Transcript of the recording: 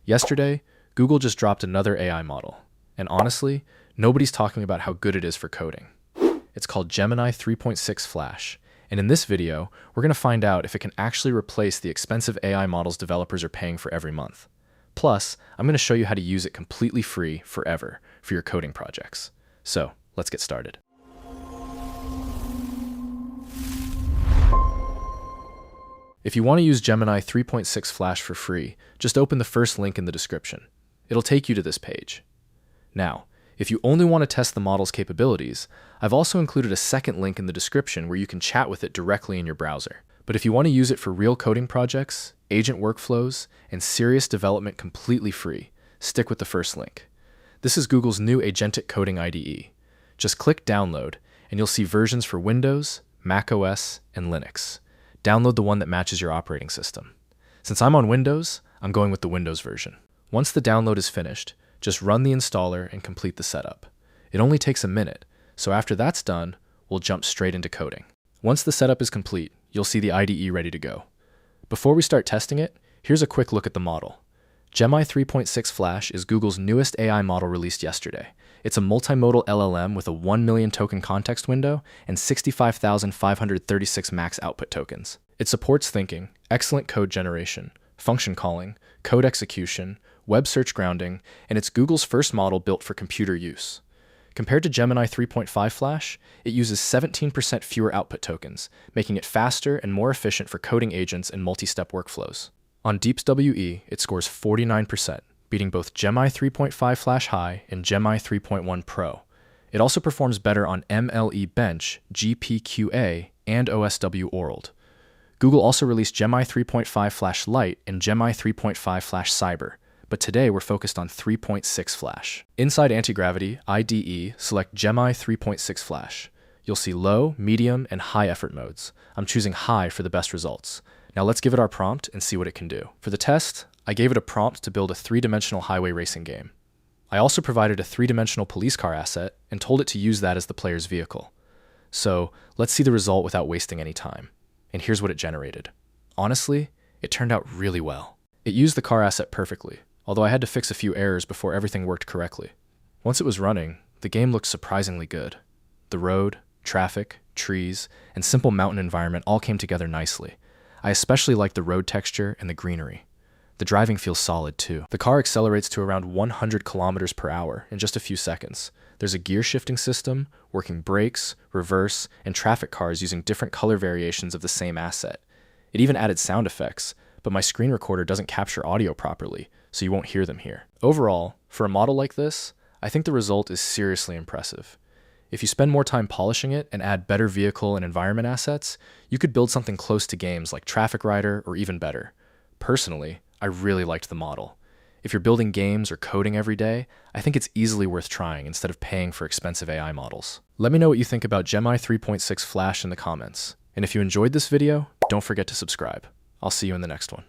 Yesterday, Google just dropped another AI model, and honestly, nobody's talking about how good it is for coding. It's called Gemini 3.6 Flash, and in this video, we're going to find out if it can actually replace the expensive AI models developers are paying for every month. Plus, I'm going to show you how to use it completely free forever for your coding projects. So, let's get started. If you want to use Gemini 3.6 Flash for free, just open the first link in the description. It'll take you to this page. Now, if you only want to test the model's capabilities, I've also included a second link in the description where you can chat with it directly in your browser. But if you want to use it for real coding projects, agent workflows, and serious development completely free, stick with the first link. This is Google's new Agentic Coding IDE. Just click Download, and you'll see versions for Windows, macOS, and Linux. Download the one that matches your operating system. Since I'm on Windows, I'm going with the Windows version. Once the download is finished, just run the installer and complete the setup. It only takes a minute, so after that's done, we'll jump straight into coding. Once the setup is complete, you'll see the IDE ready to go. Before we start testing it, here's a quick look at the model. Gemini 3.6 Flash is Google's newest AI model released yesterday. It's a multimodal LLM with a 1 million token context window and 65,536 max output tokens. It supports thinking, excellent code generation, function calling, code execution, web search grounding, and it's Google's first model built for computer use. Compared to Gemini 3.5 Flash, it uses 17% fewer output tokens, making it faster and more efficient for coding agents and multi-step workflows. On DeepsWE, it scores 49%, beating both Gemini 3.5 Flash High and Gemini 3.1 Pro. It also performs better on MLE Bench, GPQA, and OSW World. Google also released Gemini 3.5 Flash Lite and Gemini 3.5 Flash Cyber, but today we're focused on 3.6 Flash. Inside Antigravity IDE, select Gemini 3.6 Flash. You'll see low, medium, and high effort modes. I'm choosing high for the best results. Now let's give it our prompt and see what it can do. For the test, I gave it a prompt to build a 3-dimensional highway racing game. I also provided a 3-dimensional police car asset and told it to use that as the player's vehicle. So let's see the result without wasting any time. And here's what it generated. Honestly, it turned out really well. It used the car asset perfectly, although I had to fix a few errors before everything worked correctly. Once it was running, the game looked surprisingly good. The road, traffic, trees, and simple mountain environment all came together nicely. I especially liked the road texture and the greenery. The driving feels solid too. The car accelerates to around 100 kilometers per hour in just a few seconds. There's a gear shifting system, working brakes, reverse, and traffic cars using different color variations of the same asset. It even added sound effects, but my screen recorder doesn't capture audio properly, so you won't hear them here. Overall, for a model like this, I think the result is seriously impressive. If you spend more time polishing it and add better vehicle and environment assets, you could build something close to games like Traffic Rider or even better. Personally, I really liked the model. If you're building games or coding every day, I think it's easily worth trying instead of paying for expensive AI models. Let me know what you think about Gemini 3.6 Flash in the comments. And if you enjoyed this video, don't forget to subscribe. I'll see you in the next one.